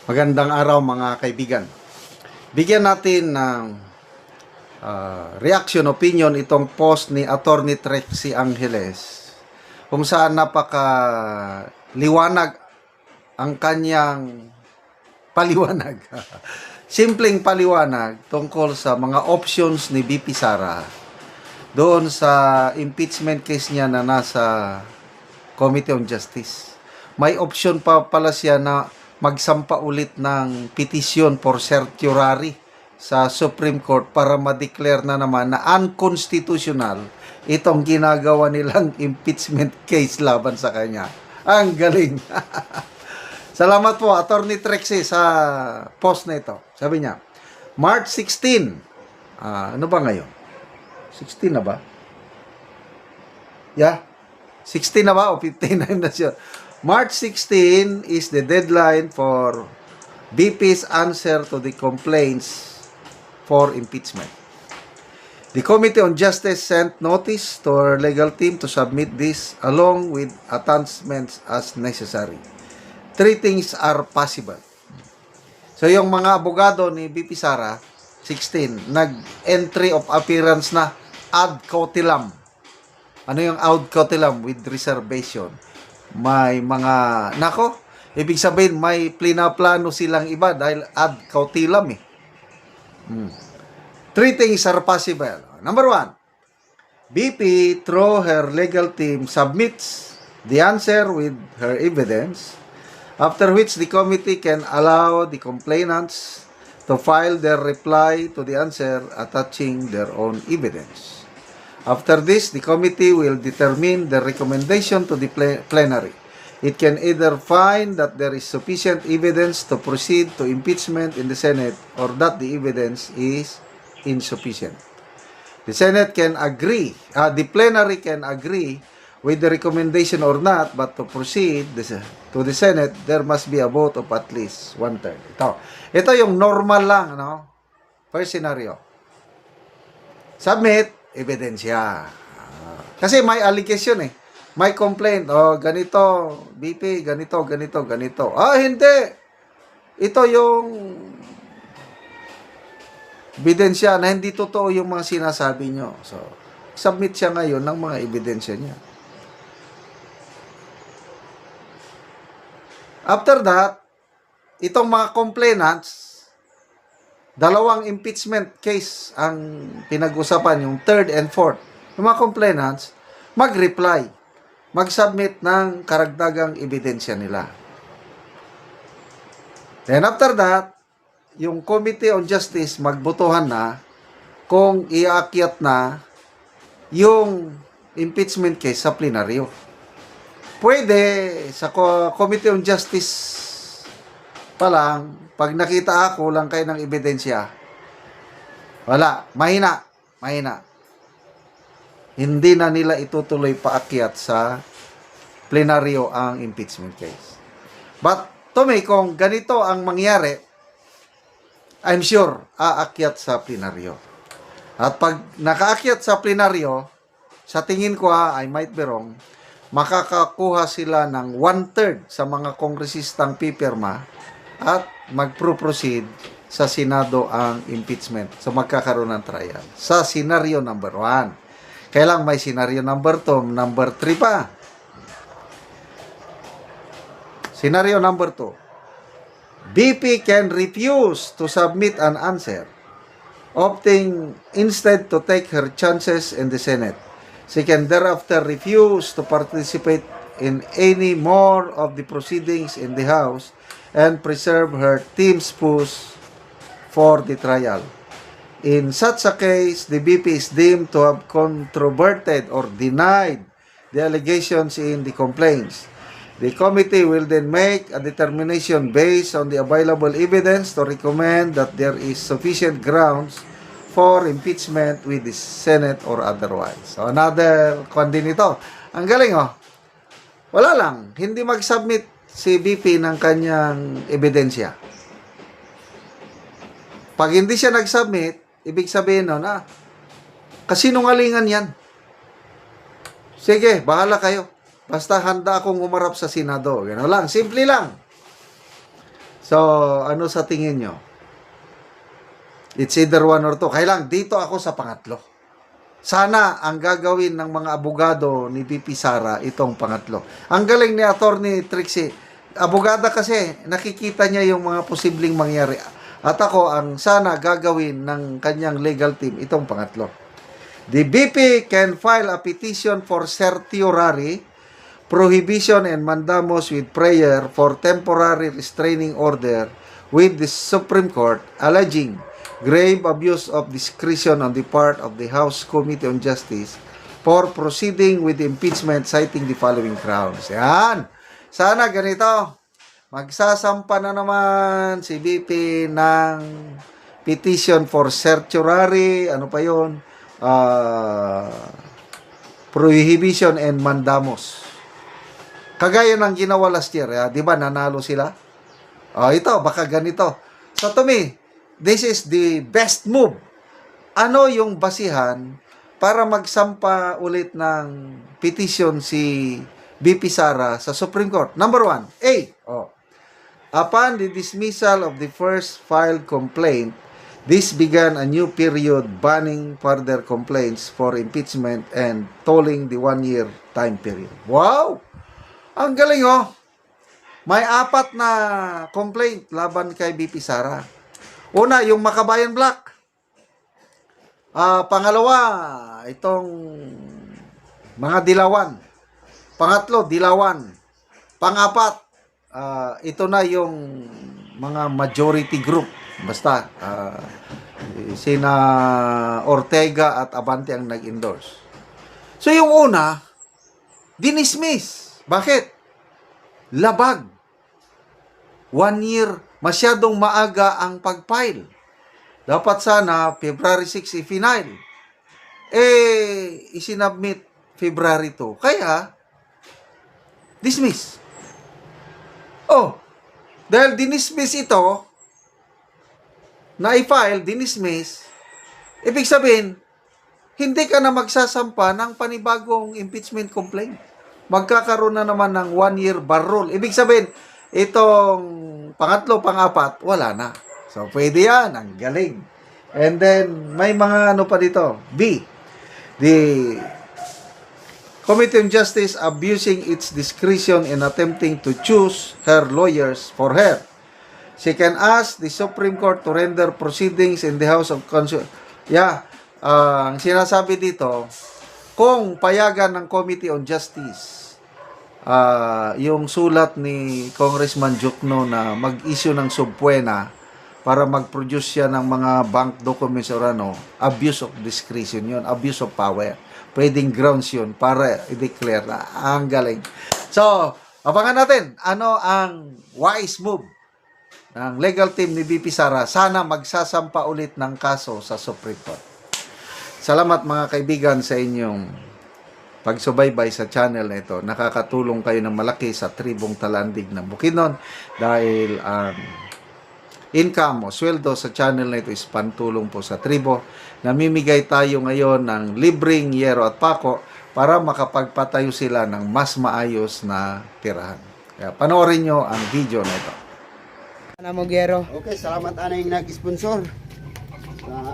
Magandang araw mga kaibigan. Bigyan natin ng reaction, opinion itong post ni Attorney Trexie Angeles kung saan napaka liwanag ang kanyang paliwanag. Simpleng paliwanag tungkol sa mga options ni BP Sara doon sa impeachment case niya na nasa Committee on Justice. May option pa pala siya na magsampa ulit ng petition for certiorari sa Supreme Court para ma-declare na naman na unconstitutional itong ginagawa nilang impeachment case laban sa kanya. Ang galing. Salamat po, Attorney Trexie, sa post na ito. Sabi niya, March 16. Ano ba ngayon? 16 na ba? Yeah. 16 na ba o 15? I'm not sure. March 16 is the deadline for BP's answer to the complaints for impeachment. The Committee on Justice sent notice to our legal team to submit this along with attachments as necessary. 3 things are possible. So yung mga abogado ni BP Sara, 16, nag-entry of appearance na ad cautelam. Ano yung ad cautelam? With reservation. May mga, ibig sabihin may plano silang iba dahil ad cautelam eh. 3 things are possible. Number 1, BP through her legal team submits the answer with her evidence, after which the committee can allow the complainants to file their reply to the answer attaching their own evidence. After this, the committee will determine the recommendation to the plenary. It can either find that there is sufficient evidence to proceed to impeachment in the Senate or that the evidence is insufficient. The Senate can agree, the plenary can agree with the recommendation or not, but to proceed to the Senate, there must be a vote of at least 1/3. Ito yung normal lang, first scenario. Submit, ebidensya. Kasi may allegation eh. May complaint. Ganito, BP, ganito. Hindi. Ito yung ebidensya na hindi totoo yung mga sinasabi nyo. So, submit siya ngayon ng mga ebidensya niya. After that, itong mga complainants, dalawang impeachment case ang pinag-usapan, yung 3rd and 4th. Yung mga complainants, mag-reply, mag-submit ng karagdagang ebidensya nila. Then after that, yung Committee on Justice magbotohan na kung iakyat na yung impeachment case sa plenaryo. Pwede sa Committee on Justice pa lang, pag nakita lang kayo ng ebidensya, wala, mahina. Hindi na nila itutuloy paakyat sa plenaryo ang impeachment case. But to me, kung ganito ang mangyari, I'm sure aakyat sa plenaryo. At pag nakaakyat sa plenaryo, sa tingin ko I might be wrong, makakakuha sila ng 1/3 sa mga kongresistang pipirma at mag-proceed sa Senado ang impeachment. So magkakaroon ng trial. Sa scenario number 1. Kailang may scenario number 2, number 3 pa. Scenario number 2. BP can refuse to submit an answer, opting instead to take her chances in the Senate. She can thereafter refuse to participate in any more of the proceedings in the House and preserve her team's push for the trial. In such a case, the BP is deemed to have controverted or denied the allegations in the complaints. The committee will then make a determination based on the available evidence to recommend that there is sufficient grounds for impeachment with the Senate or otherwise. So another din ito. Ang galing Wala lang, hindi mag-submit si BP ng kanyang ebidensya. Pag hindi siya nag-submit, ibig sabihin kasinungalingan yan. Sige, bahala kayo. Basta handa akong umarap sa Senado. Gano'n lang, simple lang. So, ano sa tingin nyo? It's either one or two. Kailang, dito ako sa pangatlo. Sana ang gagawin ng mga abogado ni VP Sara itong pangatlo. Ang galing ni Attorney Trixie. Abogada kasi, nakikita niya yung mga posibleng mangyari. At ako, ang sana gagawin ng kanyang legal team itong pangatlo. The BP can file a petition for certiorari, prohibition and mandamus with prayer for temporary restraining order with the Supreme Court alleging grave abuse of discretion on the part of the House Committee on Justice for proceeding with impeachment citing the following grounds. Yan. Sana ganito. Magsasampa na naman si BP ng petition for certiorari, ano pa yun? Prohibition and mandamus. Kagaya ng ginawa last year, di ba nanalo sila? Ito, baka ganito. So to me, this is the best move. Ano yung basihan para magsampa ulit ng petition si BP Sara sa Supreme Court? Number 1, A. Upon the dismissal of the first filed complaint, this began a new period banning further complaints for impeachment and tolling the 1-year time period. Wow! Ang galing May 4 na complaint laban kay BP Sara. Una, yung Makabayan Black. Pangalawa, itong mga Dilawan. Pangatlo, Dilawan. Pang-4, ito na yung mga majority group. Basta, sina Ortega at Abante ang nag-endorse. So, yung una, dinismiss. Bakit? Labag. 1 year, masyadong maaga ang pag-file. Dapat sana, February 6 i-final. Isinubmit February 2. Kaya, dismiss. Dahil dinismiss ito, na i-file, dinismiss, ibig sabihin, hindi ka na magsasampa ng panibagong impeachment complaint. Magkakaroon na naman ng 1-year bar rule. Ibig sabihin, itong pangatlo, pang-4, wala na. So, pwede yan. Ang galing. And then, may mga ano pa dito. B. The Committee on Justice abusing its discretion in attempting to choose her lawyers for her. She can ask the Supreme Court to render proceedings in the House of Consul. Ang sinasabi dito, kung payagan ng Committee on Justice, yung sulat ni Congressman Jokno na mag-issue ng subpoena para mag-produce siya ng mga bank documents or abuse of discretion yun, abuse of power. Pwedeng grounds yun para i-declare na ang galing. So, abangan natin ano ang wise move ng legal team ni BP Sara. Sana magsasampa ulit ng kaso sa Supreme Court. Salamat mga kaibigan sa inyong pagsubaybay sa channel na ito. Nakakatulong kayo ng malaki sa tribong Talandig ng Bukidnon dahil ang income o sweldo sa channel na ito is pantulong po sa tribo. Namimigay tayo ngayon ng libreng yero at pako para makapagpatayo sila ng mas maayos na tirahan. Kaya panoorin nyo ang video na ito. Okay, salamat anay nag-sponsor.